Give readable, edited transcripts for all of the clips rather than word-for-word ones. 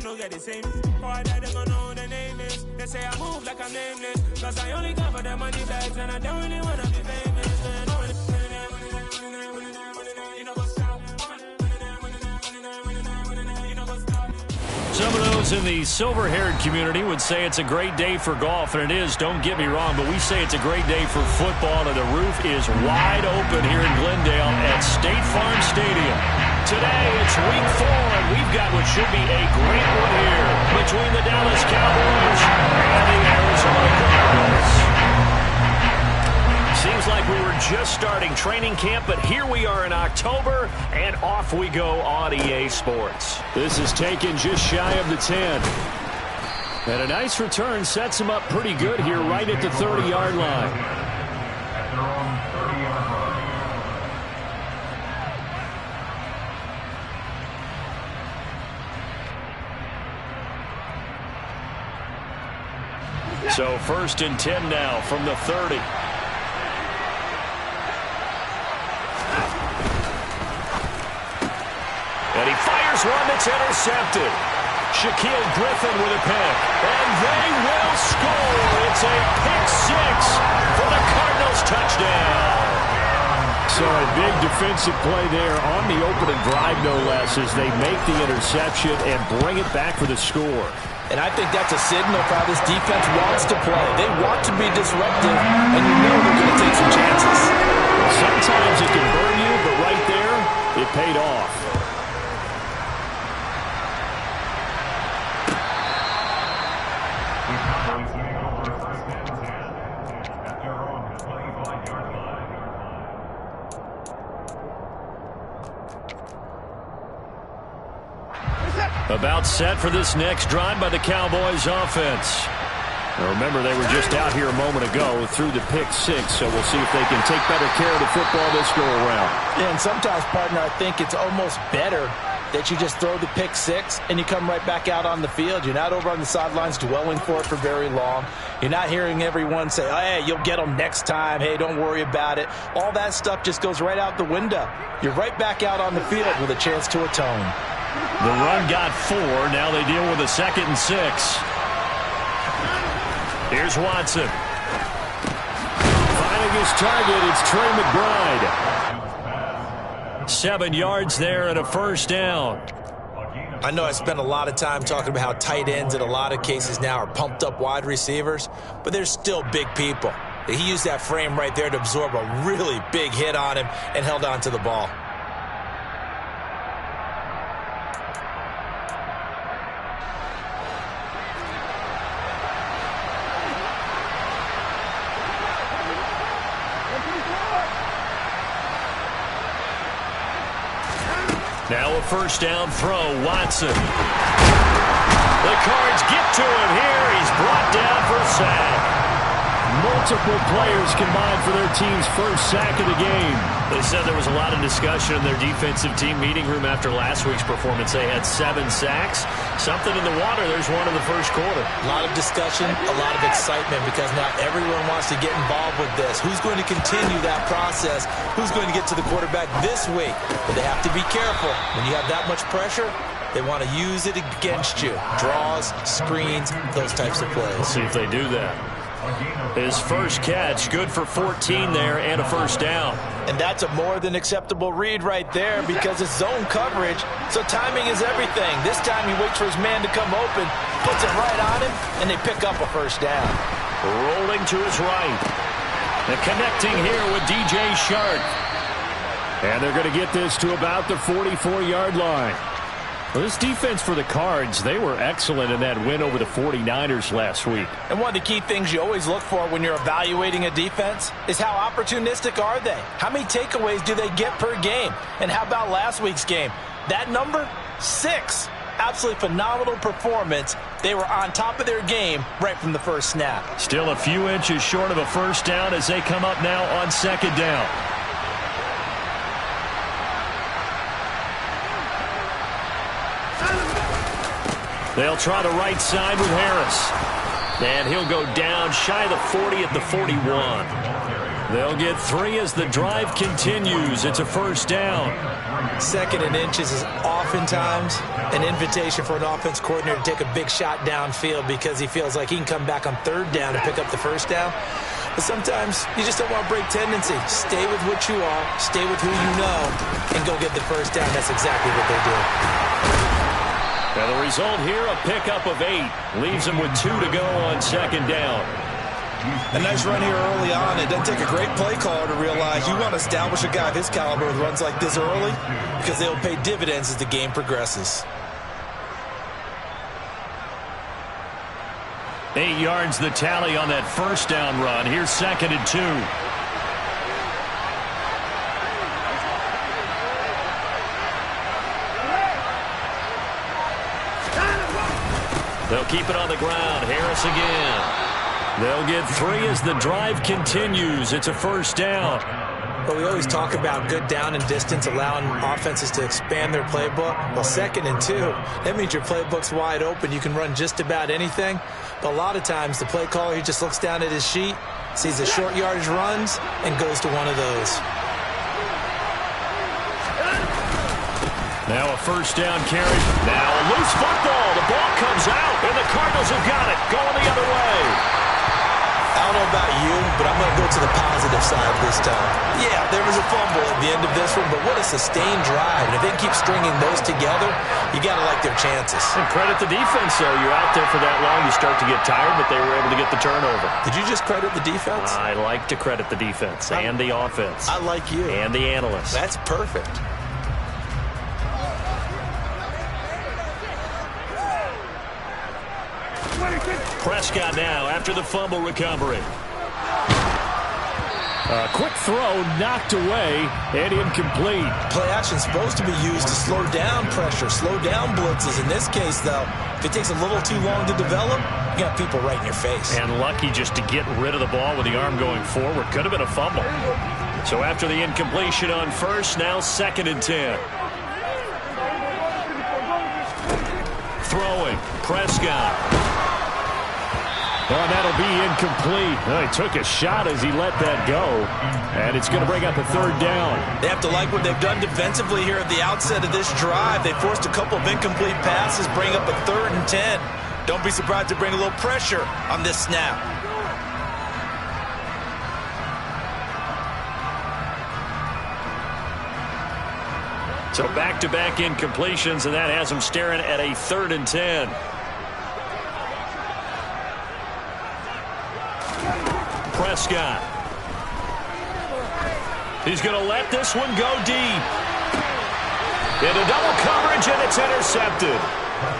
don't get the same. For I die, they gon' know who the name is. They say I move like I'm nameless. Cause I only come for the money bags and I don't really wanna be famous. Some of those in the silver-haired community would say it's a great day for golf, and it is, don't get me wrong, but we say it's a great day for football, and the roof is wide open here in Glendale at State Farm Stadium. Today, it's week 4, and we've got what should be a great one here between the Dallas Cowboys and the Arizona Cardinals. Seems like we were just starting training camp, but here we are in October, and off we go on EA Sports. This is taken just shy of the 10. And a nice return sets him up pretty good here right at the 30-yard line. So 1st and 10 now from the 30. And he fires one that's intercepted. Shaquille Griffin with a pick. And they will score. It's a pick 6 for the Cardinals touchdown. So a big defensive play there on the opening drive, no less, as they make the interception and bring it back for the score. And I think that's a signal for how this defense wants to play. They want to be disruptive, and you know they're going to take some chances. Sometimes it can burn you, but right there, it paid off. About set for this next drive by the Cowboys offense. Now remember, they were just out here a moment ago through the pick 6, so we'll see if they can take better care of the football this go-around. Yeah, and sometimes, partner, I think it's almost better that you just throw the pick 6 and you come right back out on the field. You're not over on the sidelines dwelling for it for very long. You're not hearing everyone say, oh, hey, you'll get them next time. Hey, don't worry about it. All that stuff just goes right out the window. You're right back out on the field with a chance to atone. The run got 4. Now they deal with a 2nd and 6. Here's Watson. Finding his target, it's Trey McBride. 7 yards there and a first down. I know I spent a lot of time talking about how tight ends in a lot of cases now are pumped up wide receivers, but they're still big people. He used that frame right there to absorb a really big hit on him and held on to the ball. Now a first down throw, Watson. The Cards get to him here. He's brought down for a sack. Multiple players combined for their team's first sack of the game. They said there was a lot of discussion in their defensive team meeting room after last week's performance. They had 7 sacks. Something in the water. There's one in the first quarter. A lot of discussion, a lot of excitement, because now everyone wants to get involved with this. Who's going to continue that process? Who's going to get to the quarterback this week? But they have to be careful. When you have that much pressure, they want to use it against you. Draws, screens, those types of plays. Let's see if they do that. His first catch, good for 14 there and a first down. And that's a more than acceptable read right there, because it's zone coverage, so timing is everything. This time he waits for his man to come open, puts it right on him, and they pick up a first down. Rolling to his right. And connecting here with DJ Shark. And they're going to get this to about the 44-yard line. Well, this defense for the Cards, they were excellent in that win over the 49ers last week. And one of the key things you always look for when you're evaluating a defense is how opportunistic are they? How many takeaways do they get per game? And how about last week's game? That number, 6. Absolutely phenomenal performance. They were on top of their game right from the first snap. Still a few inches short of a first down as they come up now on 2nd down. They'll try the right side with Harris. And he'll go down shy of the 40 at the 41. They'll get 3 as the drive continues. It's a first down. 2nd and inches is oftentimes an invitation for an offense coordinator to take a big shot downfield because he feels like he can come back on 3rd down and pick up the first down. But sometimes you just don't want to break tendency. Stay with what you are, stay with who you know, and go get the first down. That's exactly what they do. And the result here, a pickup of 8. Leaves them with 2 to go on 2nd down. A nice run here early on. It doesn't take a great play caller to realize you want to establish a guy of his caliber with runs like this early because they'll pay dividends as the game progresses. 8 yards the tally on that first down run. Here's 2nd and 2. They'll keep it on the ground. Harris again. They'll get 3 as the drive continues. It's a first down. Well, we always talk about good down and distance, allowing offenses to expand their playbook. Well, 2nd and 2, that means your playbook's wide open. You can run just about anything. But a lot of times, the play caller, he just looks down at his sheet, sees the short yardage runs, and goes to one of those. Now a first down carry. Now a loose football. The ball comes out, and the Cardinals have got it. Going the other way. I don't know about you, but I'm going to go to the positive side this time. Yeah, there was a fumble at the end of this one, but what a sustained drive. And if they keep stringing those together, you got to like their chances. And credit the defense, though. You're out there for that long, you start to get tired, but they were able to get the turnover. Did you just credit the defense? I like to credit the defense and the offense. I like you. And the analysts. That's perfect. Prescott now after the fumble recovery. A quick throw knocked away and incomplete. Play action supposed to be used to slow down pressure, slow down blitzes. In this case, though, if it takes a little too long to develop, you got people right in your face. And lucky just to get rid of the ball with the arm going forward. Could have been a fumble. So after the incompletion on first, now 2nd and 10. Throwing, Prescott. Oh, that'll be incomplete. Well, he took a shot as he let that go. And it's going to bring up a 3rd down. They have to like what they've done defensively here at the outset of this drive. They forced a couple of incomplete passes, bring up a 3rd and 10. Don't be surprised to bring a little pressure on this snap. So back-to-back incompletions, and that has them staring at a 3rd and 10. Prescott. He's going to let this one go deep. Into double coverage, and it's intercepted.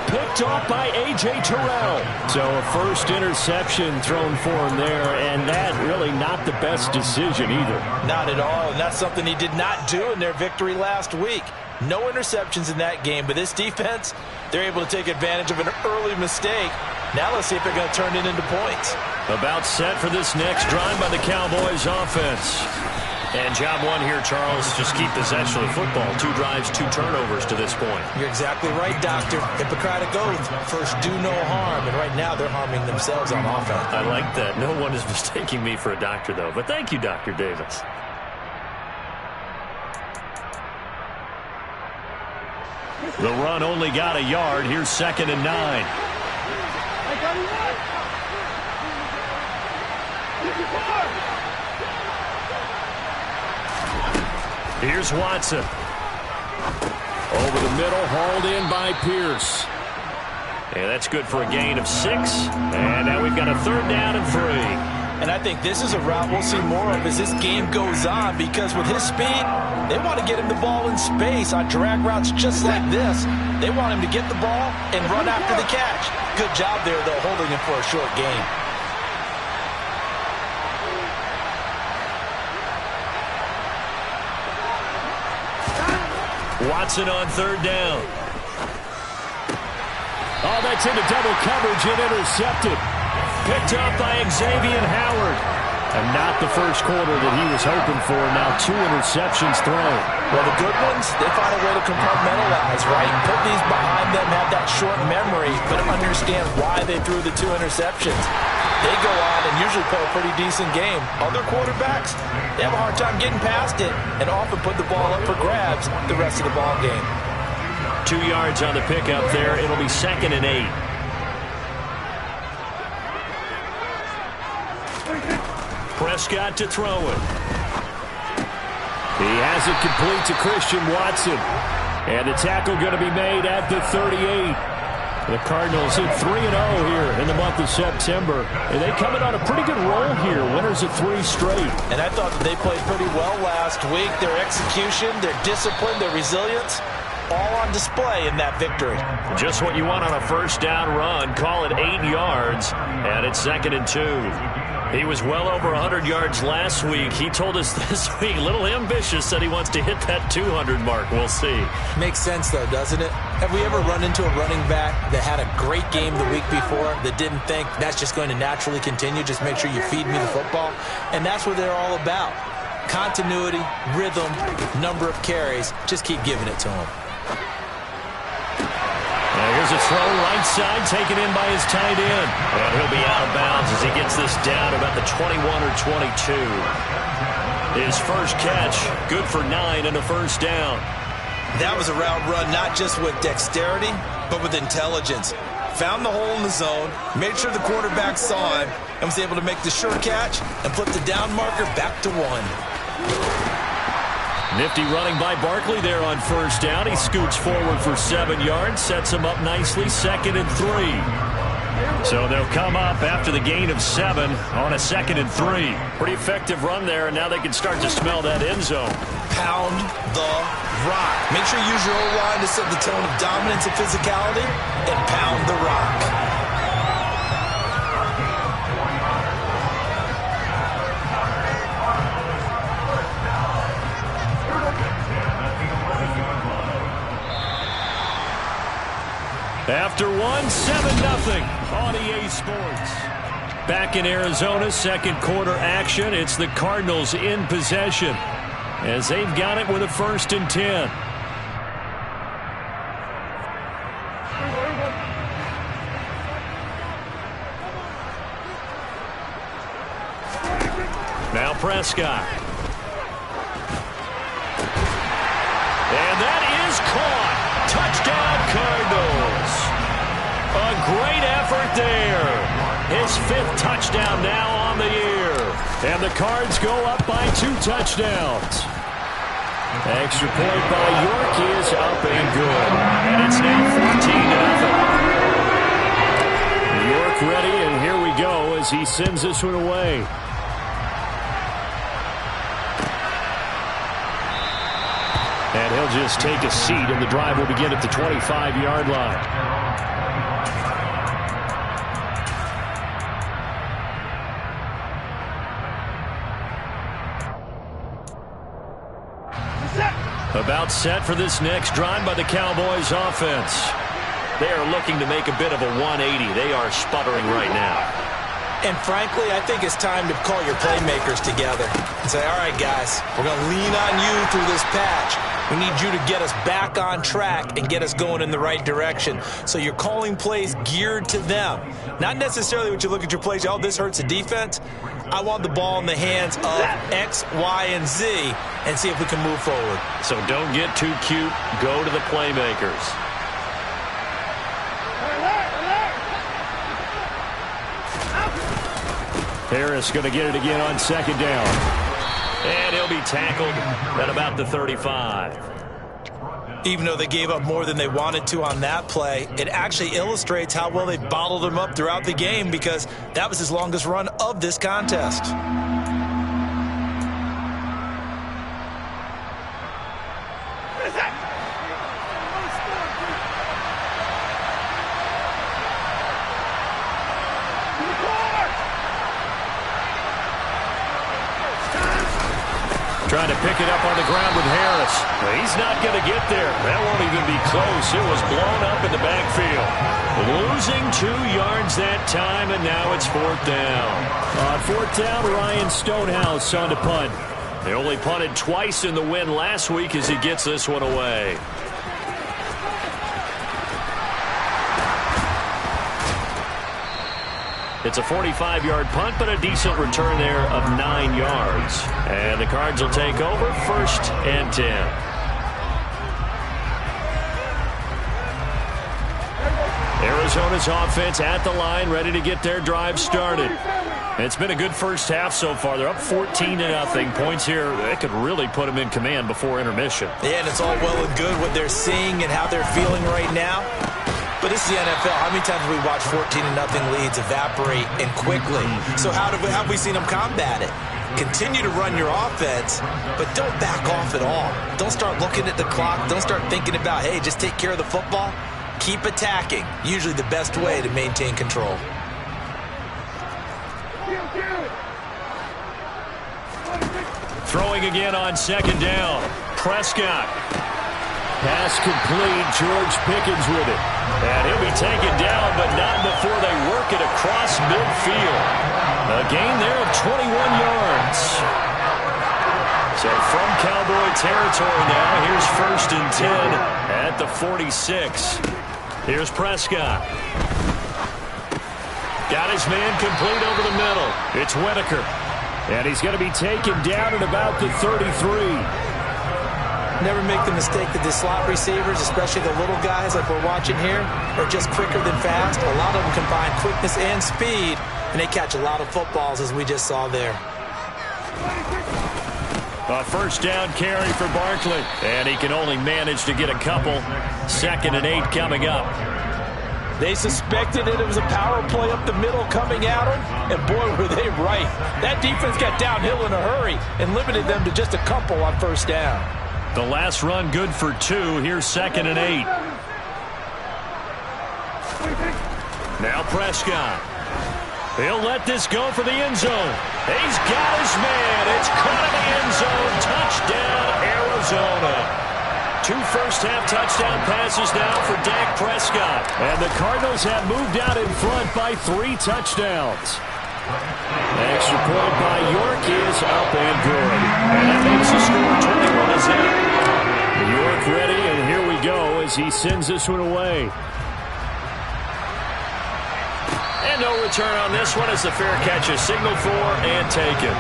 Picked off by A.J. Terrell. So a first interception thrown for him there, and that really not the best decision either. Not at all, and that's something he did not do in their victory last week. No interceptions in that game, but this defense, they're able to take advantage of an early mistake. Now let's see if they're going to turn it into points. About set for this next drive by the Cowboys offense. And job one here, Charles, just keep possession of the football. 2 drives, 2 turnovers to this point. You're exactly right, Doctor. Hippocratic oath. First, do no harm. And right now, they're harming themselves on offense. I like that. No one is mistaking me for a doctor, though. But thank you, Dr. Davis. The run only got a yard. Here's 2nd and 9. Here's Watson. Over the middle, hauled in by Pierce. And that's good for a gain of 6. And now we've got a 3rd down and 3. And I think this is a route we'll see more of as this game goes on, because with his speed, they want to get him the ball in space on drag routes just like this. They want him to get the ball and run after the catch. Good job there, though, holding him for a short gain. Watson on 3rd down. Oh, that's into double coverage and intercepted. Picked up by Xavier Howard. And not the first quarter that he was hoping for. Now 2 interceptions thrown. Well, the good ones, they find a way to compartmentalize, right? Put these behind them, have that short memory, but understand why they threw the 2 interceptions. they go on and usually play a pretty decent game. Other quarterbacks, they have a hard time getting past it and often put the ball up for grabs the rest of the ball game. 2 yards on the pickup there. It'll be 2nd and 8. Prescott to throw it. He has it complete to Christian Watson. And the tackle going to be made at the 38. The Cardinals hit 3-0 here in the month of September. And they come in on a pretty good roll here. Winners of 3 straight. And I thought that they played pretty well last week. Their execution, their discipline, their resilience, all on display in that victory. Just what you want on a first down run. Call it 8 yards. And it's 2nd and 2. He was well over 100 yards last week. He told us this week, a little ambitious, said he wants to hit that 200 mark. We'll see. Makes sense, though, doesn't it? Have we ever run into a running back that had a great game the week before that didn't think that's just going to naturally continue? Just make sure you feed me the football. And that's what they're all about. Continuity, rhythm, number of carries. Just keep giving it to them. Here's a throw right side taken in by his tight end. And he'll be out of bounds as he gets this down about the 21 or 22. His first catch, good for 9 and a first down. That was a route run not just with dexterity, but with intelligence. Found the hole in the zone, made sure the quarterback saw him, and was able to make the sure catch and flip the down marker back to 1. Nifty running by Barkley there on first down. He scoots forward for 7 yards, sets him up nicely, 2nd and 3. So they'll come up after the gain of 7 on a 2nd and 3. Pretty effective run there, and now they can start to smell that end zone. Pound the rock. Make sure you use your O-line to set the tone of dominance and physicality, and pound the rock. After 1, 7-0 on EA Sports. Back in Arizona, second quarter action. It's the Cardinals in possession as they've got it with a 1st and 10. Now Prescott. And that is caught. Touchdown, Cardinals. A great effort there. His 5th touchdown now on the year. And the Cards go up by 2 touchdowns. Extra point by York is up and good. And it's now 14-0. York ready, and here we go as he sends this one away. And he'll just take a seat, and the drive will begin at the 25-yard line. About set for this next drive by the Cowboys offense. They are looking to make a bit of a 180. They are sputtering right now. And frankly, I think it's time to call your playmakers together and say, all right, guys, we're going to lean on you through this patch. We need you to get us back on track and get us going in the right direction. So you're calling plays geared to them. Not necessarily what you look at your plays, oh, this hurts the defense. I want the ball in the hands of X, Y, and Z and see if we can move forward. So don't get too cute. Go to the playmakers. Harris going to get it again on 2nd down. And he'll be tackled at about the 35. Even though they gave up more than they wanted to on that play, it actually illustrates how well they bottled him up throughout the game because that was his longest run of this contest. Trying to pick it up on the ground with Harris. Well, he's not going to get there. That won't even be close. It was blown up in the backfield. Losing 2 yards that time, and now it's 4th down. On 4th down, Ryan Stonehouse on to punt. They only punted twice in the win last week as he gets this one away. It's a 45-yard punt, but a decent return there of 9 yards. And the Cards will take over 1st and 10. Arizona's offense at the line, ready to get their drive started. It's been a good first half so far. They're up 14-0. Points here, they could really put them in command before intermission. Yeah, and it's all well and good what they're seeing and how they're feeling right now. But this is the NFL. How many times have we watched 14-0 leads evaporate and quickly? So how have we seen them combat it? Continue to run your offense, but don't back off at all. Don't start looking at the clock. Don't start thinking about, hey, just take care of the football. Keep attacking. Usually the best way to maintain control. Throwing again on 2nd down. Prescott. Pass complete. George Pickens with it. And he'll be taken down, but not before they work it across midfield. A gain there of 21 yards. So from Cowboy territory now, here's 1st and 10 at the 46. Here's Prescott. Got his man complete over the middle. It's Whitaker. And he's going to be taken down at about the 33. Never make the mistake that the slot receivers, especially the little guys like we're watching here, are just quicker than fast. A lot of them combine quickness and speed, and they catch a lot of footballs, as we just saw there. A 1st down carry for Barkley. And he can only manage to get a couple. 2nd and 8 coming up. They suspected that it was a power play up the middle coming at them, and boy, were they right. That defense got downhill in a hurry and limited them to just a couple on 1st down. The last run good for 2. Here's 2nd and 8. Now Prescott. He'll let this go for the end zone. He's got his man. It's caught in the end zone. Touchdown, Arizona. 2 first-half touchdown passes now for Dak Prescott. And the Cardinals have moved out in front by 3 touchdowns. Extra point by York is up and good. And that makes the score 21-8. York ready, and here we go as he sends this one away. And no return on this one as the fair catch is signaled for and taken.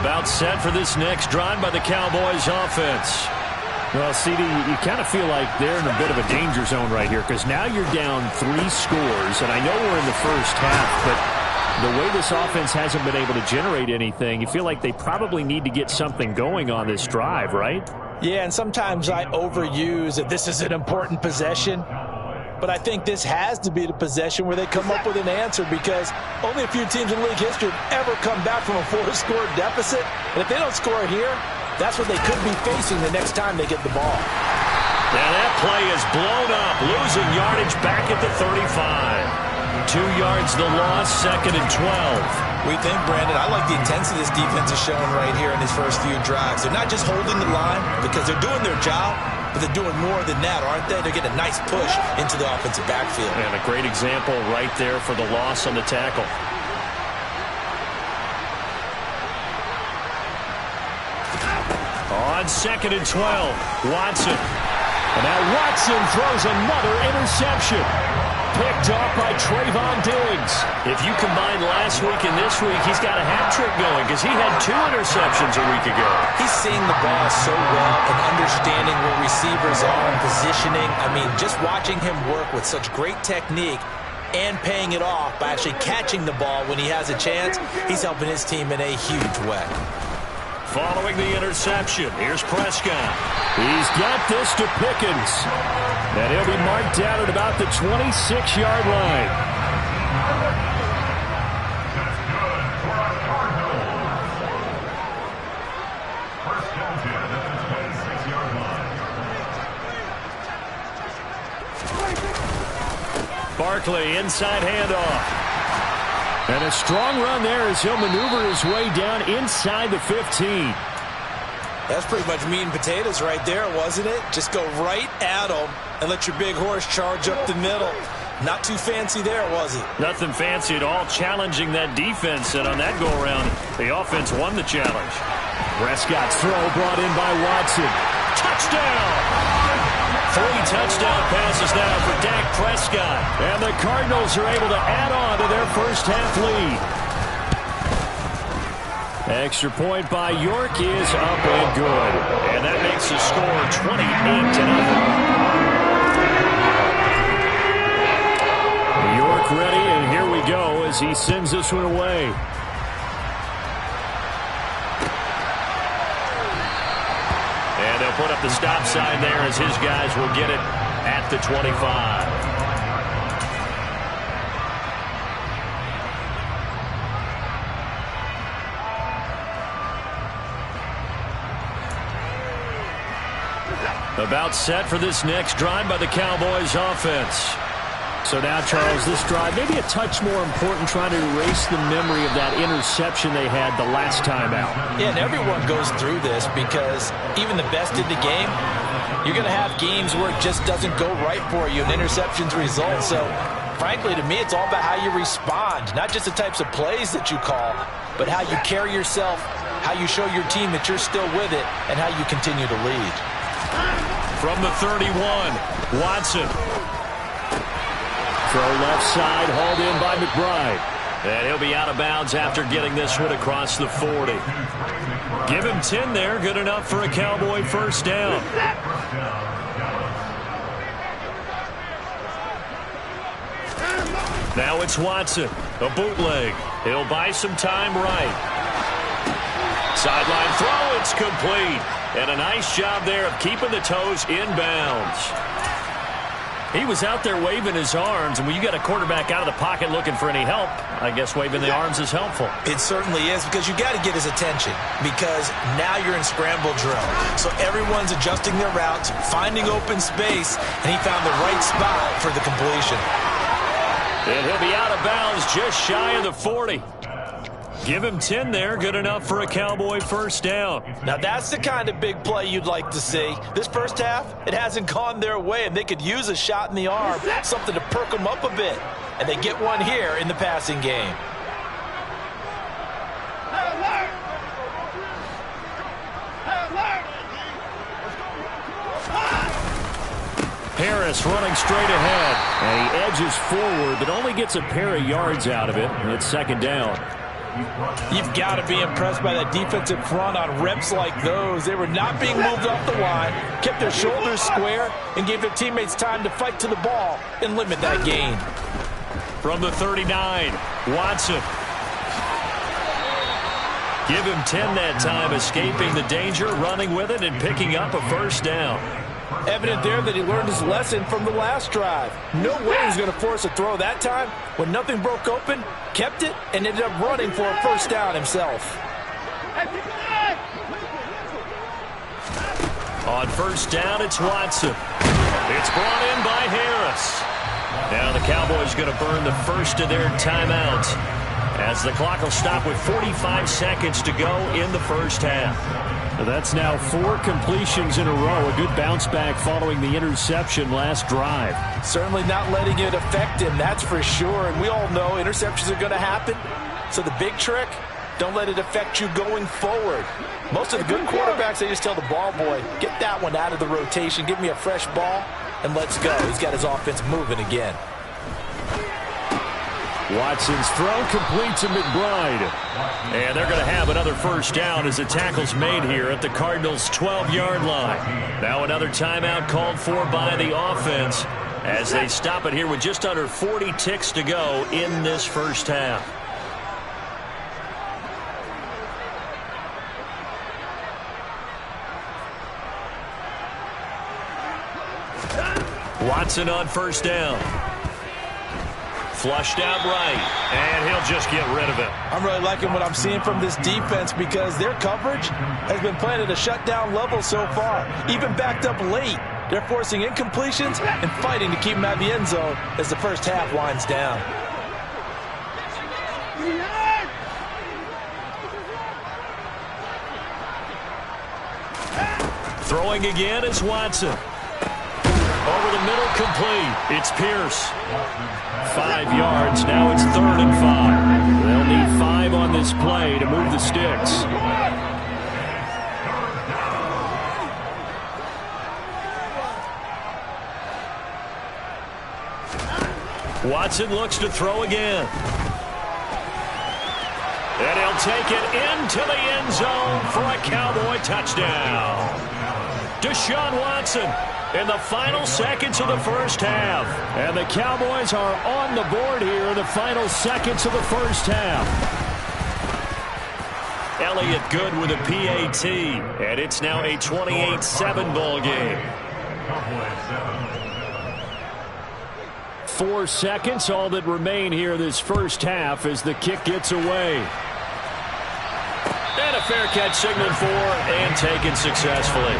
About set for this next drive by the Cowboys offense. Well, CD, you kind of feel like they're in a bit of a danger zone right here because now you're down 3 scores, and I know we're in the first half, but the way this offense hasn't been able to generate anything, you feel like they probably need to get something going on this drive, right? Yeah, and sometimes I overuse that this is an important possession. But I think this has to be the possession where they come up with an answer because only a few teams in league history have ever come back from a 4-score deficit. And if they don't score here, that's what they could be facing the next time they get the ball. Now that play is blown up, losing yardage back at the 35. 2 yards the loss, 2nd and 12. We think, Brandon, I like the intensity this defense is showing right here in these first few drives. They're not just holding the line because they're doing their job, but they're doing more than that, aren't they? They're getting a nice push into the offensive backfield. And a great example right there for the loss on the tackle. On 2nd and 12, Watson. And now Watson throws another interception. Picked off by Trayvon Diggs. If you combine last week and this week, he's got a hat trick going because he had 2 interceptions a week ago. He's seeing the ball so well and understanding where receivers are and positioning. I mean, just watching him work with such great technique and paying it off by actually catching the ball when he has a chance, he's helping his team in a huge way. Following the interception, here's Prescott. He's got this to Pickens. And he'll be marked down at about the 26-yard line. Barkley, inside handoff. And a strong run there as he'll maneuver his way down inside the 15. That's pretty much meat and potatoes right there, wasn't it? Just go right at him and let your big horse charge up the middle. Not too fancy there, was it? Nothing fancy at all, challenging that defense. And on that go-around, the offense won the challenge. Prescott's throw brought in by Watson. Touchdown! 3 touchdown passes now for Dak Prescott. And the Cardinals are able to add on to their first half lead. Extra point by York is up and good. And that makes the score 28-0. York ready, and here we go as he sends this one away. And they'll put up the stop sign there as his guys will get it at the 25. About set for this next drive by the Cowboys offense. So now, Charles, this drive maybe a touch more important, trying to erase the memory of that interception they had the last time out. Yeah, and everyone goes through this because even the best in the game, you're going to have games where it just doesn't go right for you and interceptions result. So, frankly, to me, it's all about how you respond, not just the types of plays that you call, but how you carry yourself, how you show your team that you're still with it, and how you continue to lead. From the 31, Watson. Throw left side, hauled in by McBride. And he'll be out of bounds after getting this one across the 40. Give him 10 there, good enough for a Cowboy first down. Now it's Watson, a bootleg. He'll buy some time right. Sideline throw, it's complete. And a nice job there of keeping the toes inbounds. He was out there waving his arms, and when you got a quarterback out of the pocket looking for any help, I guess waving the arms is helpful. It certainly is, because you got to get his attention, because now you're in scramble drill. So everyone's adjusting their routes, finding open space, and he found the right spot for the completion. And he'll be out of bounds just shy of the 40. Give him 10 there, good enough for a Cowboy first down. Now that's the kind of big play you'd like to see. This first half, it hasn't gone their way, and they could use a shot in the arm, something to perk them up a bit. And they get one here in the passing game. Harris running straight ahead. And he edges forward, but only gets a pair of yards out of it. And it's second down. You've got to be impressed by that defensive front on reps like those. They were not being moved off the line, kept their shoulders square, and gave their teammates time to fight to the ball and limit that gain. From the 39, Watson. Give him 10 that time, escaping the danger, running with it, and picking up a first down. Evident there that he learned his lesson from the last drive. No way he was going to force a throw that time. When nothing broke open, kept it, and ended up running for a first down himself. On first down, it's Watson. It's brought in by Harris. Now the Cowboys going to burn the first of their timeouts, as the clock will stop with 45 seconds to go in the first half. That's now 4 completions in a row. A good bounce back following the interception last drive. Certainly not letting it affect him, that's for sure. And we all know interceptions are going to happen. So the big trick, don't let it affect you going forward. Most of the good quarterbacks, they just tell the ball boy, get that one out of the rotation, give me a fresh ball, and let's go. He's got his offense moving again. Watson's throw complete to McBride. And they're going to have another first down as the tackle's made here at the Cardinals' 12-yard line. Now another timeout called for by the offense as they stop it here with just under 40 ticks to go in this first half. Watson on first down. Flushed out right, and he'll just get rid of it. I'm really liking what I'm seeing from this defense because their coverage has been playing at a shutdown level so far. Even backed up late, they're forcing incompletions and fighting to keep them out of the end zone as the first half winds down. Throwing again is Watson. Over the middle, complete. It's Pierce. 5 yards. Now it's 3rd and 5. They'll need 5 on this play to move the sticks. Watson looks to throw again. And he'll take it into the end zone for a Cowboy touchdown. Deshaun Watson in the final seconds of the first half. And the Cowboys are on the board here in the final seconds of the first half. Elliott good with a PAT. And it's now a 28-7 ball game. 4 seconds, all that remain here this first half as the kick gets away. And a fair catch signaled for and taken successfully.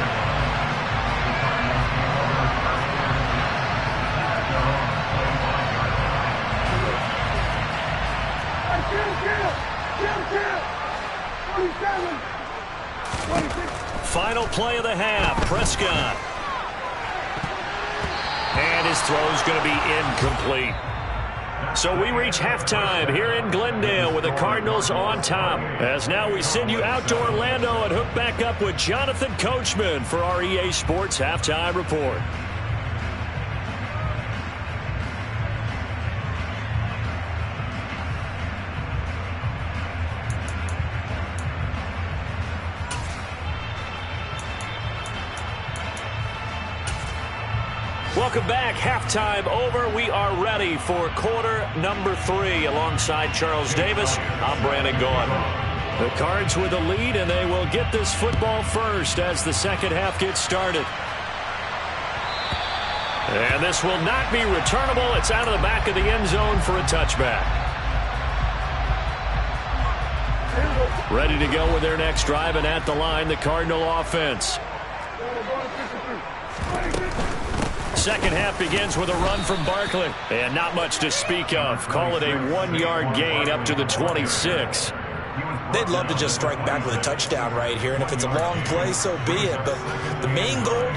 Final play of the half, Prescott. And his throw's going to be incomplete. So we reach halftime here in Glendale with the Cardinals on top. As now we send you out to Orlando and hook back up with Jonathan Coachman for our EA Sports Halftime Report. Welcome back. Halftime over. We are ready for quarter number 3. Alongside Charles Davis, I'm Brandon Gaudin. The Cards with the lead, and they will get this football first as the second half gets started. And this will not be returnable. It's out of the back of the end zone for a touchback. Ready to go with their next drive, and at the line, the Cardinal offense. Second half begins with a run from Barkley. And not much to speak of. Call it a 1-yard gain up to the 26. They'd love to just strike back with a touchdown right here. And if it's a long play, so be it. But the main goal,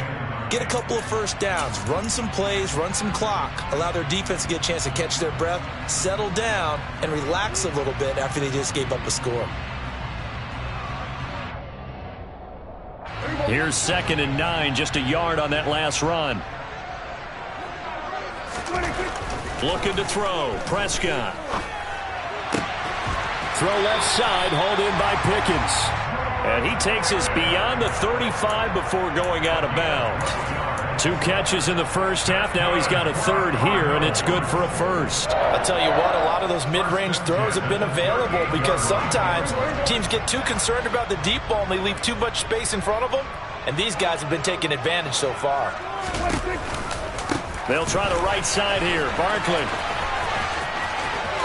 get a couple of first downs. Run some plays, run some clock. Allow their defense to get a chance to catch their breath, settle down, and relax a little bit after they just gave up a score. Here's 2nd and 9, just a yard on that last run. Looking to throw. Prescott. Throw left side, hauled in by Pickens. And he takes us beyond the 35 before going out of bounds. 2 catches in the first half. Now he's got a third here, and it's good for a first. I'll tell you what, a lot of those mid-range throws have been available because sometimes teams get too concerned about the deep ball and they leave too much space in front of them. And these guys have been taking advantage so far. They'll try the right side here. Barkley.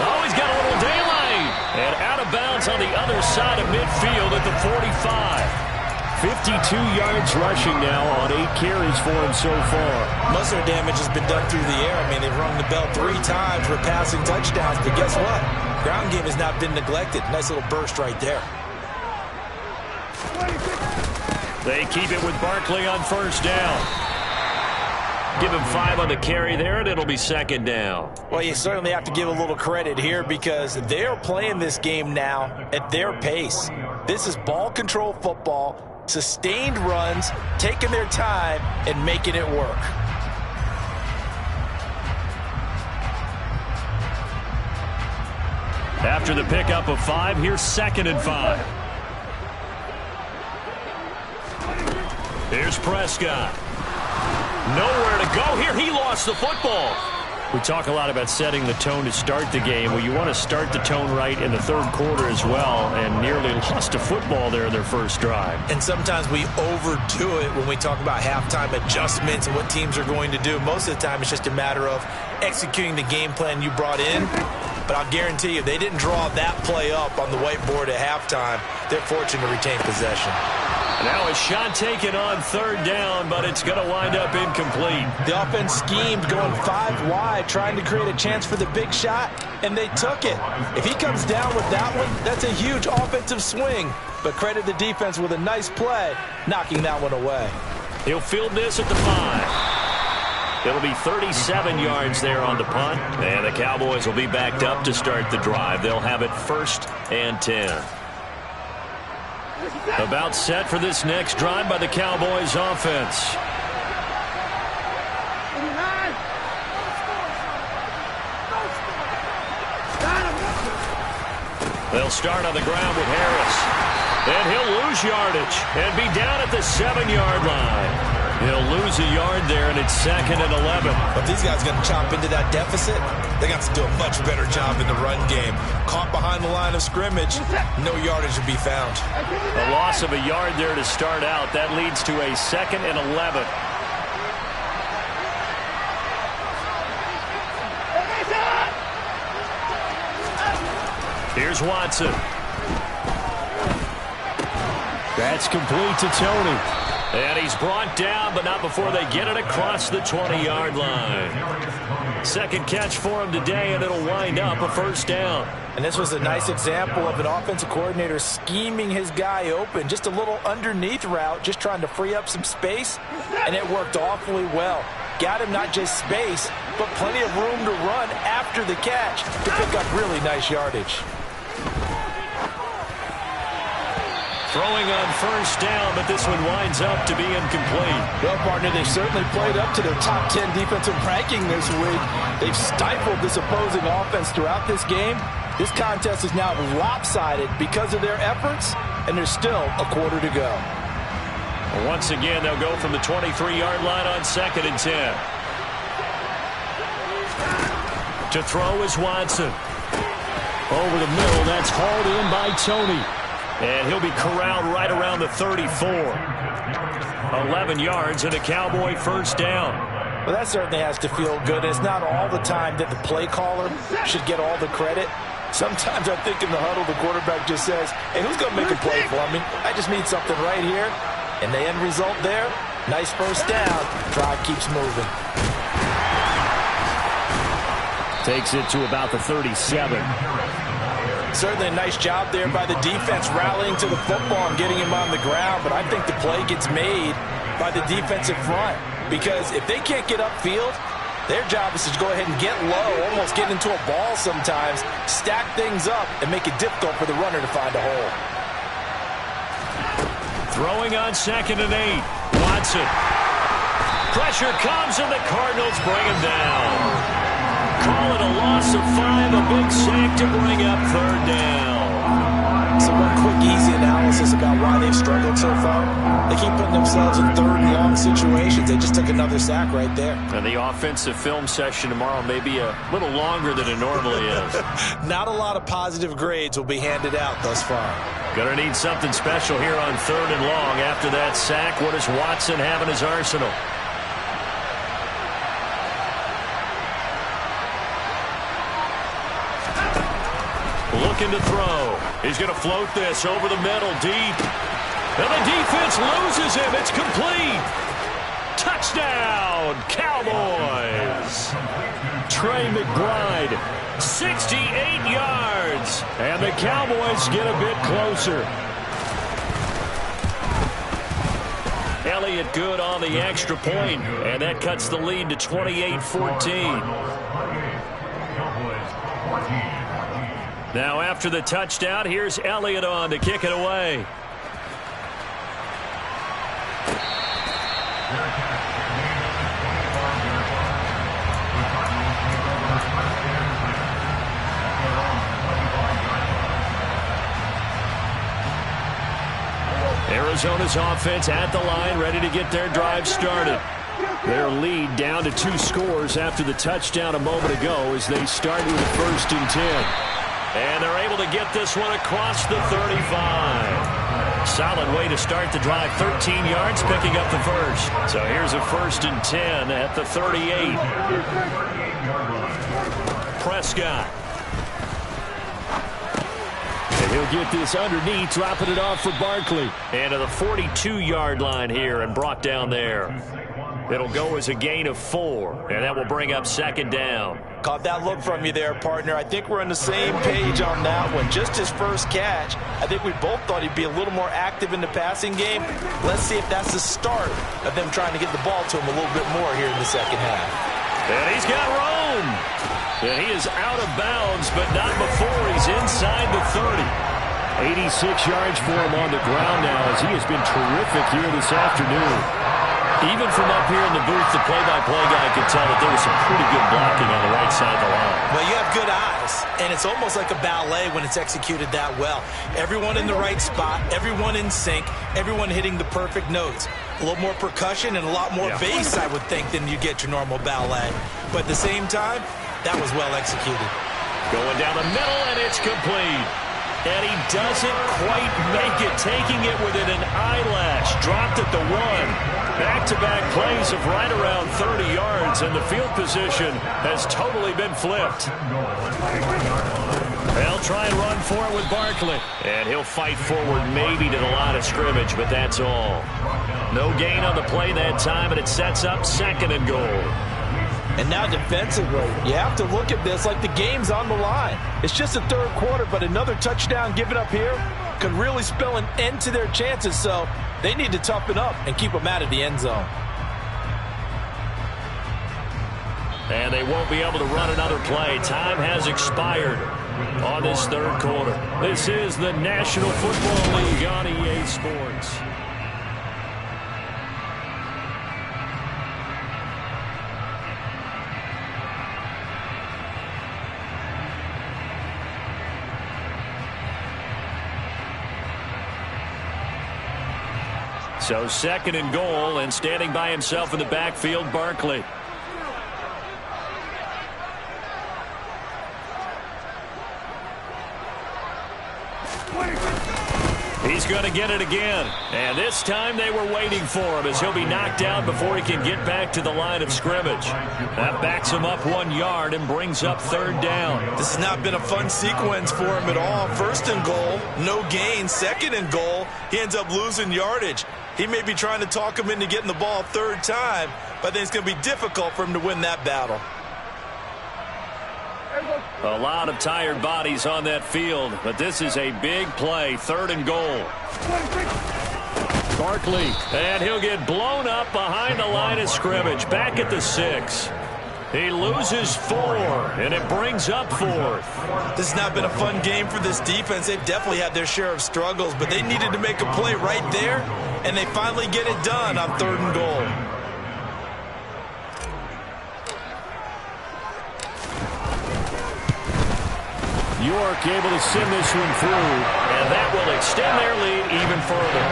Oh, he's got a little daylight. And out of bounds on the other side of midfield at the 45. 52 yards rushing now on 8 carries for him so far. Most of their damage has been done through the air. I mean, they've rung the bell 3 times for passing touchdowns. But guess what? Ground game has not been neglected. Nice little burst right there. They keep it with Barkley on first down. Give him 5 on the carry there, and it'll be 2nd down. Well, you certainly have to give a little credit here because they're playing this game now at their pace. This is ball control football, sustained runs, taking their time, and making it work. After the pickup of 5, here's 2nd and 5. Here's Prescott. Nowhere to go here. He lost the football. We talk a lot about setting the tone to start the game. Well, you want to start the tone right in the third quarter as well, and nearly lost a football there in their first drive. And sometimes we overdo it when we talk about halftime adjustments and what teams are going to do. Most of the time, it's just a matter of executing the game plan you brought in. But I'll guarantee you, they didn't draw that play up on the whiteboard at halftime. They're fortunate to retain possession. Now a shot taken on 3rd down, but it's going to wind up incomplete. The offense schemed going 5 wide, trying to create a chance for the big shot, and they took it. If he comes down with that one, that's a huge offensive swing. But credit the defense with a nice play, knocking that one away. He'll field this at the 5. It'll be 37 yards there on the punt, and the Cowboys will be backed up to start the drive. They'll have it 1st and 10. About set for this next drive by the Cowboys offense. They'll start on the ground with Harris. And he'll lose yardage and be down at the 7-yard line. He'll lose a yard there, and it's 2nd and 11. But these guys are going to chop into that deficit. They got to do a much better job in the run game. Caught behind the line of scrimmage, no yardage to be found. A loss of a yard there to start out. That leads to a 2nd and 11. Here's Watson. That's complete to Tony. And he's brought down, but not before they get it across the 20-yard line. Second catch for him today, and it'll wind up a first down. And this was a nice example of an offensive coordinator scheming his guy open. Just a little underneath route, just trying to free up some space, and it worked awfully well. Got him not just space, but plenty of room to run after the catch to pick up really nice yardage. Throwing on first down, but this one winds up to be incomplete. Well, partner, they certainly played up to their top 10 defensive ranking this week. They've stifled this opposing offense throughout this game. This contest is now lopsided because of their efforts, and there's still a quarter to go. Once again, they'll go from the 23-yard line on 2nd and 10. To throw is Watson. Over the middle, that's hauled in by Tony. And he'll be corralled right around the 34. 11 yards and a Cowboy first down. Well, that certainly has to feel good. It's not all the time that the play caller should get all the credit. Sometimes I think in the huddle, the quarterback just says, hey, who's going to make a play for me? I just need something right here. And the end result there, nice first down. Drive keeps moving. Takes it to about the 37. Certainly a nice job there by the defense rallying to the football and getting him on the ground, but I think the play gets made by the defensive front because if they can't get upfield, their job is to go ahead and get low, almost get into a ball sometimes, stack things up, and make it difficult for the runner to find a hole. Throwing on 2nd and 8. Watson. Pressure comes, and the Cardinals bring him down. Call it a loss of 5, a big sack to bring up 3rd down. So one quick, easy analysis about why they've struggled so far. They keep putting themselves in 3rd and long situations. They just took another sack right there. And the offensive film session tomorrow may be a little longer than it normally is. Not a lot of positive grades will be handed out thus far. Gonna need something special here on 3rd and long. After that sack, what does Watson have in his arsenal? Looking to throw. He's going to float this over the middle, deep. And the defense loses him. It's complete. Touchdown, Cowboys. Trey McBride. 68 yards. And the Cowboys get a bit closer. Elliott good on the extra point, and that cuts the lead to 28-14. Now after the touchdown, here's Elliott on to kick it away. Arizona's offense at the line, ready to get their drive started. Their lead down to 2 scores after the touchdown a moment ago as they start with a 1st and 10. And they're able to get this one across the 35. Solid way to start the drive. 13 yards, picking up the first. So here's a 1st and 10 at the 38. Prescott. And he'll get this underneath, dropping it off for Barkley. And to the 42-yard line here and brought down there. It'll go as a gain of 4, and that will bring up 2nd down. Caught that look from you there, partner. I think we're on the same page on that one. Just his first catch. I think we both thought he'd be a little more active in the passing game. Let's see if that's the start of them trying to get the ball to him a little bit more here in the second half. And he's got room. And he is out of bounds, but not before he's inside the 30. 86 yards for him on the ground now as he has been terrific here this afternoon. Even from up here in the booth, the play-by-play guy could tell that there was some pretty good blocking on the right side of the line. Well, you have good eyes, and it's almost like a ballet when it's executed that well. Everyone in the right spot, everyone in sync, everyone hitting the perfect notes. A little more percussion and a lot more bass, I would think, than you get your normal ballet. But at the same time, that was well executed. Going down the middle, and it's complete. And he doesn't quite make it, taking it within an eyelash. Dropped at the 1. Back-to-back plays of right around 30 yards, and the field position has totally been flipped. They'll try and run for it with Barkley. And he'll fight forward maybe to the line of scrimmage, but that's all. No gain on the play that time, and it sets up 2nd and goal. And now defensively, you have to look at this like the game's on the line. It's just the 3rd quarter, but another touchdown given up here could really spell an end to their chances, so they need to toughen up and keep them out of the end zone. And they won't be able to run another play. Time has expired on this 3rd quarter. This is the National Football League on EA Sports. So 2nd and goal, and standing by himself in the backfield, Barkley. He's going to get it again. And this time they were waiting for him as he'll be knocked down before he can get back to the line of scrimmage. That backs him up 1 yard and brings up 3rd down. This has not been a fun sequence for him at all. 1st and goal, no gain. 2nd and goal, he ends up losing yardage. He may be trying to talk him into getting the ball 3rd time, but I think it's going to be difficult for him to win that battle. A lot of tired bodies on that field, but this is a big play. 3rd and goal. Barkley, and he'll get blown up behind the line of scrimmage. Back at the 6. He loses 4, and it brings up 4th. This has not been a fun game for this defense. They've definitely had their share of struggles, but they needed to make a play right there, and they finally get it done on 3rd and goal. York able to send this one through, and that will extend their lead even further.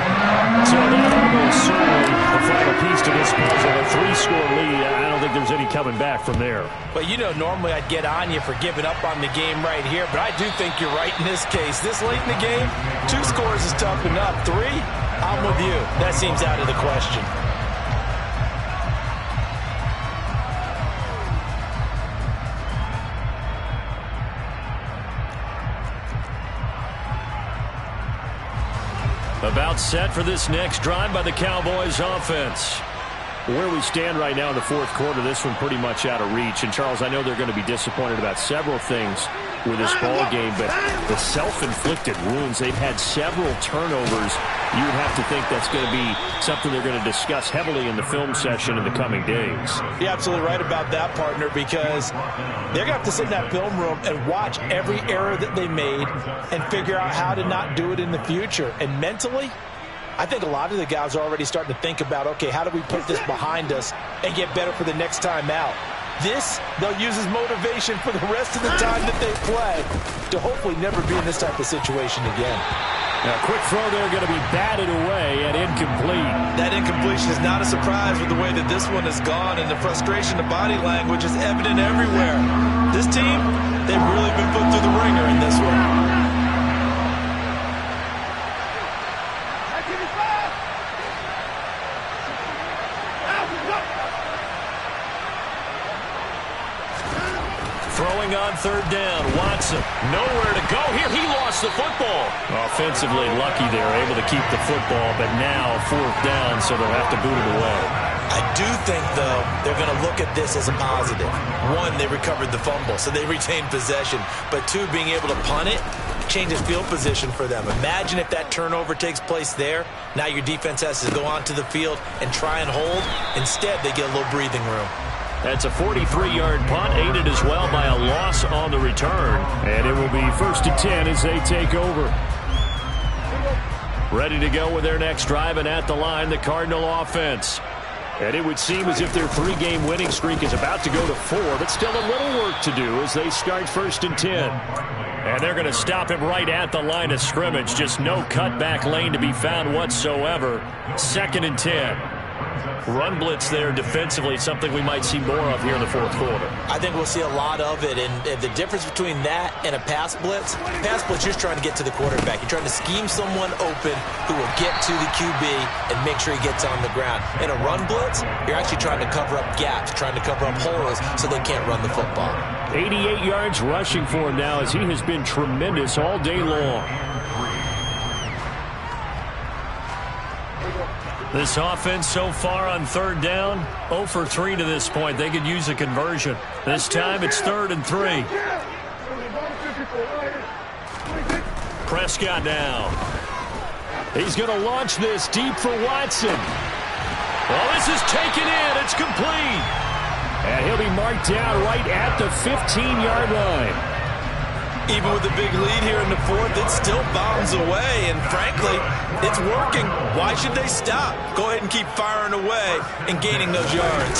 So that almost certainly the final piece to this puzzle. A 3-score lead. I don't think there's any coming back from there. Well, you know, normally I'd get on you for giving up on the game right here, but I do think you're right in this case. This late in the game, 2 scores is tough enough. 3, I'm with you. That seems out of the question. About set for this next drive by the Cowboys offense. Where we stand right now in the 4th quarter, this one pretty much out of reach. And, Charles, I know they're going to be disappointed about several things with this ball game, but the self-inflicted wounds, they've had several turnovers. You would have to think that's going to be something they're going to discuss heavily in the film session in the coming days. You're absolutely right about that, partner, because they're going to have to sit in that film room and watch every error that they made and figure out how to not do it in the future. And mentally, I think a lot of the guys are already starting to think about, okay, how do we put this behind us and get better for the next time out? This, they'll use as motivation for the rest of the time that they play to hopefully never be in this type of situation again. Now, quick throw there going to be batted away and incomplete. That incompletion is not a surprise with the way that this one has gone, and the frustration of body language is evident everywhere. This team, they've really been put through the ringer in this one. Throwing on 3rd down, Watson, nowhere to go here. He lost the football. Offensively lucky there, able to keep the football, but now 4th down, so they'll have to boot it away. I do think, though, they're going to look at this as a positive. 1, they recovered the fumble, so they retained possession. But 2, being able to punt it changes field position for them. Imagine if that turnover takes place there. Now your defense has to go onto the field and try and hold. Instead, they get a little breathing room. That's a 43-yard punt, aided as well by a loss on the return. And it will be 1st and 10 as they take over. Ready to go with their next drive, and at the line, the Cardinal offense. And it would seem as if their 3-game winning streak is about to go to 4, but still a little work to do as they start 1st and 10. And they're going to stop him right at the line of scrimmage. Just no cutback lane to be found whatsoever. 2nd and 10. Run blitz there defensively, something we might see more of here in the 4th quarter. I think we'll see a lot of it, and the difference between that and a pass blitz, you're just trying to get to the quarterback. You're trying to scheme someone open who will get to the QB and make sure he gets on the ground. In a run blitz, you're actually trying to cover up gaps, trying to cover up holes so they can't run the football. 88 yards rushing for him now as he has been tremendous all day long. This offense so far on 3rd down, 0 for 3 to this point. They could use a conversion. This time it's 3rd and 3. Prescott now. He's going to launch this deep for Watson. Well, this is taken in. It's complete. And he'll be marked down right at the 15-yard line. Even with a big lead here in the 4th, it still bounds away, and frankly, it's working. Why should they stop? Go ahead and keep firing away and gaining those yards.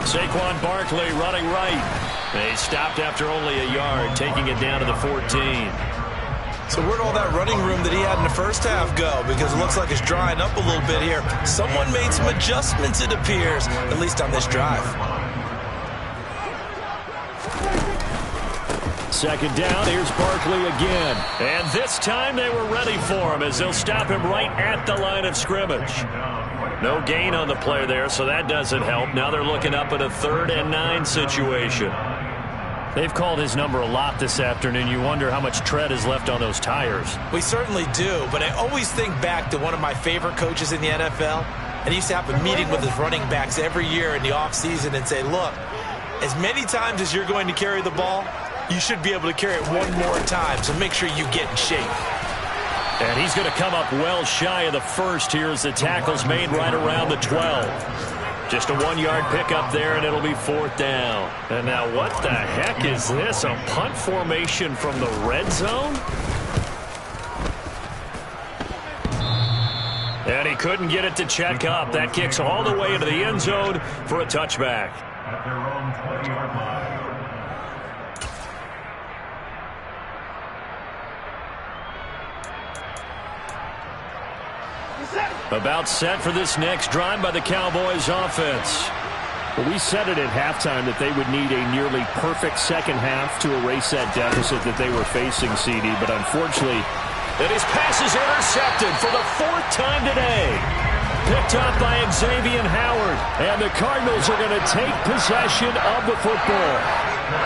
Saquon Barkley running right. They stopped after only a yard, taking it down to the 14. So where'd all that running room that he had in the first half go? Because it looks like it's drying up a little bit here. Someone made some adjustments, it appears, at least on this drive. 2nd down, here's Barkley again. And this time they were ready for him as they'll stop him right at the line of scrimmage. No gain on the play there, so that doesn't help. Now they're looking up at a 3rd and 9 situation. They've called his number a lot this afternoon. You wonder how much tread is left on those tires. We certainly do, but I always think back to one of my favorite coaches in the NFL, and he used to have a meeting with his running backs every year in the offseason and say, look, as many times as you're going to carry the ball, you should be able to carry it one more time, so make sure you get in shape. And he's going to come up well shy of the first here as the tackle's made right around the 12. Just a 1-yard pickup there, and it'll be 4th down. And now what the heck is this? A punt formation from the red zone? And he couldn't get it to check up. That kicks all the way into the end zone for a touchback. At their own 20-yard line. About set for this next drive by the Cowboys offense. Well, we said it at halftime that they would need a nearly perfect second half to erase that deficit that they were facing, CD, but unfortunately, and his pass is intercepted for the 4th time today. Picked up by Xavier Howard. And the Cardinals are going to take possession of the football.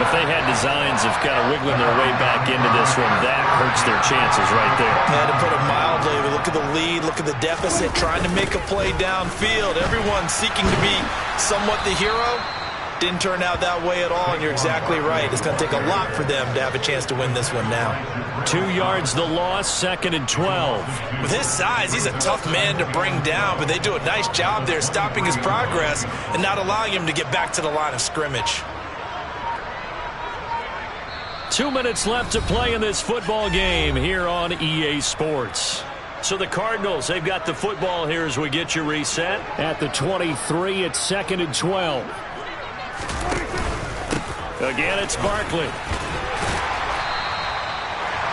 If they had designs of kind of wiggling their way back into this one, that hurts their chances right there. Yeah, to put it mildly, look at the lead, look at the deficit, trying to make a play downfield. Everyone seeking to be somewhat the hero. Didn't turn out that way at all, and you're exactly right. It's going to take a lot for them to have a chance to win this one now. 2 yards the loss, 2nd and 12. With his size, he's a tough man to bring down, but they do a nice job there stopping his progress and not allowing him to get back to the line of scrimmage. 2 minutes left to play in this football game here on EA Sports. So the Cardinals, they've got the football here as we get you reset. At the 23, it's 2nd and 12. Again, it's Barkley.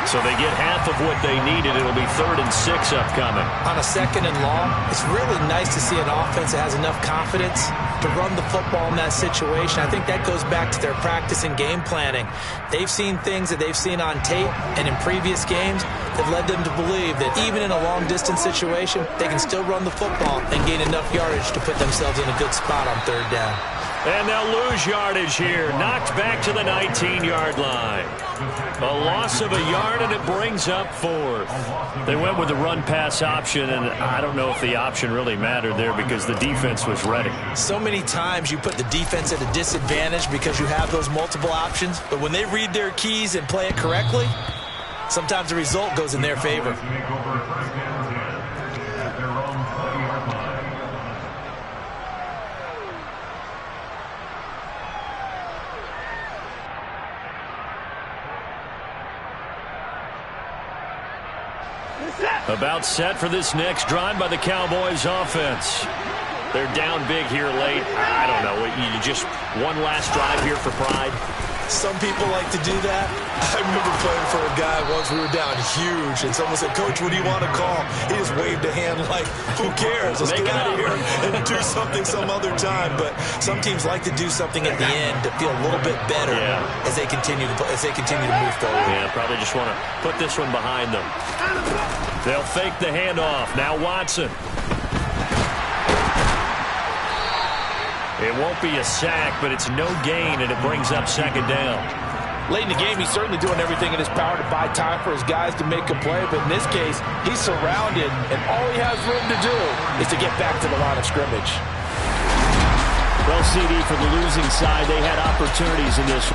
So they get half of what they needed. It'll be 3rd and 6 upcoming. On a 2nd and long, it's really nice to see an offense that has enough confidence to run the football in that situation. I think that goes back to their practice and game planning. They've seen things that they've seen on tape and in previous games that led them to believe that even in a long-distance situation, they can still run the football and gain enough yardage to put themselves in a good spot on 3rd down. And they'll lose yardage here. Knocked back to the 19-yard line. A loss of a yard, and it brings up 4th. They went with the run-pass option, and I don't know if the option really mattered there because the defense was ready. So many times you put the defense at a disadvantage because you have those multiple options, but when they read their keys and play it correctly, sometimes the result goes in their favor. About set for this next drive by the Cowboys offense. They're down big here late. I don't know. You just one last drive here for pride. Some people like to do that. I remember playing for a guy once. We were down huge, and someone said, "Coach, what do you want to call?" He just waved a hand like, "Who cares? Let's get out of here and do something some other time." But some teams like to do something at the end to feel a little bit better as they continue to move forward. Yeah, probably just want to put this one behind them. They'll fake the handoff. Now Watson. It won't be a sack, but it's no gain, and it brings up second down. Late in the game, he's certainly doing everything in his power to buy time for his guys to make a play. But in this case, he's surrounded, and all he has room to do is to get back to the line of scrimmage. Well, CD, for the losing side, they had opportunities in this.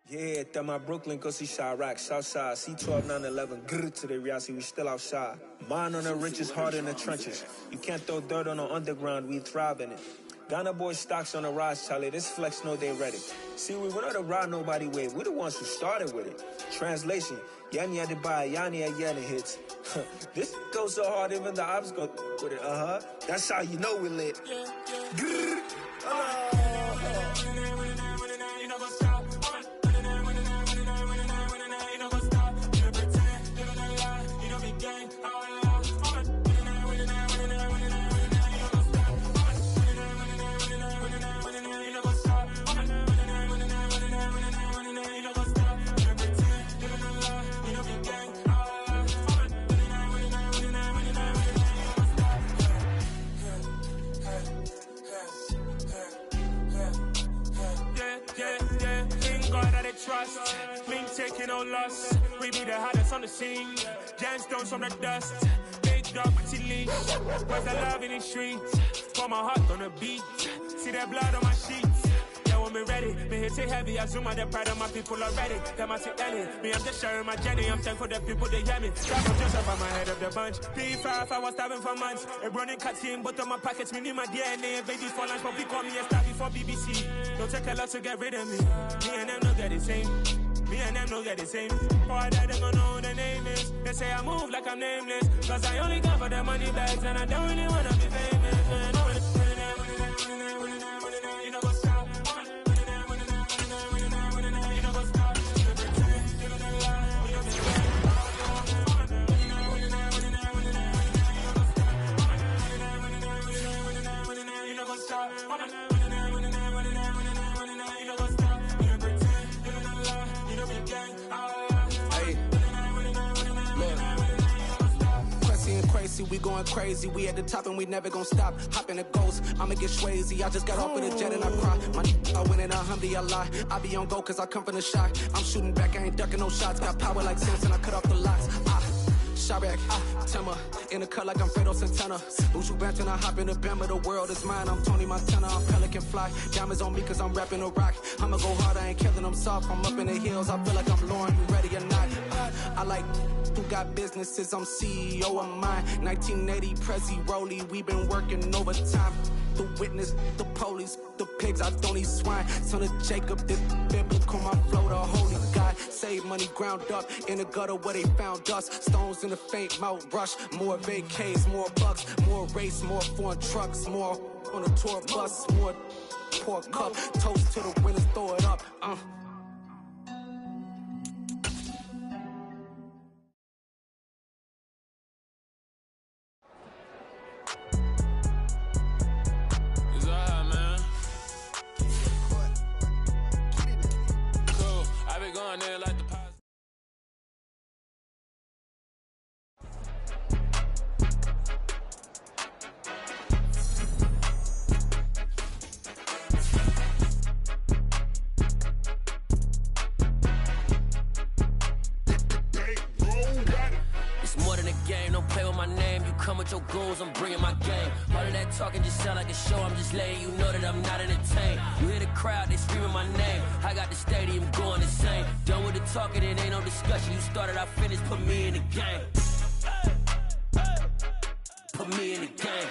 Yeah, that my Brooklyn, go see Chirac, Southside, C12, 911, grr to the reality, we still outside. Mine on the riches, hard in the trenches. You can't throw dirt on the underground, we thrive in it. Ghana boys stocks on the rise, Charlie. This flex know they ready. See, we're not the ride nobody with. We're the ones who started with it. Translation: Yanni had to buy, Yanni had Yanni hits. This goes so hard, even the ops go with it. That's how you know we lit. Grrr. Trust, we ain't taking no loss. We be the hottest on the scene. Gemstones from the dust. Big dog, pretty leash. Where's the love in the streets? Pour my heart on the beat. See that blood on my sheets. Yeah, when me ready, me hit it heavy. I zoom out the pride of my people already. Them I see Ellie. Me, I'm just sharing my journey. I'm thankful the people they hear me. Stop just up on my head of the bunch. P5, I was starving for months. A running cut in, but on my pockets, me need my DNA. Babies for lunch, but we call me a star before BBC. Don't take a lot to get rid of me. Me and them don't get the same. Me and them don't get the same. Boy, that them don't know who the name is. They say I move like I'm nameless. Cause I only come for the money bags and I don't really wanna be famous. You know what's up? We going crazy, we at the top and we never gonna stop. Hop in a ghost, I'ma get swayzy. I just got off with a jet and I cry. I win in a Humvee, I lie. I be on go cause I come from the shot. I'm shooting back, I ain't ducking no shots. Got power like Samson, I cut off the locks. Chirac, Timmer, in the cut like I'm Fredo Santana. Uju Banton, I hop in the Bama, the world is mine. I'm Tony Montana, I'm Pelican Fly. Diamonds on me cause I'm rapping a rock. I'ma go hard, I ain't killing them soft. I'm up in the hills, I feel like I'm Lauren, you ready or not? I like who got businesses, I'm CEO of mine. 1980 Prezi Rolly, we been working overtime. The witness, the police, the pigs, I don't eat swine. Son of Jacob, this biblical, my flow, the holy God. Save money ground up in the gutter where they found us. Stones in the faint mouth rush. More vacays, more bucks, more race, more foreign trucks, more on a tour bus, more pour cup. Toast to the winners, throw it up. Your goals, I'm bringing my game. All of that talking just sound like a show. I'm just letting you know that I'm not entertained. You hear the crowd, they screaming my name. I got the stadium going insane. Done with the talking, it ain't no discussion. You started, I finished, put me in the game. Put me in the game.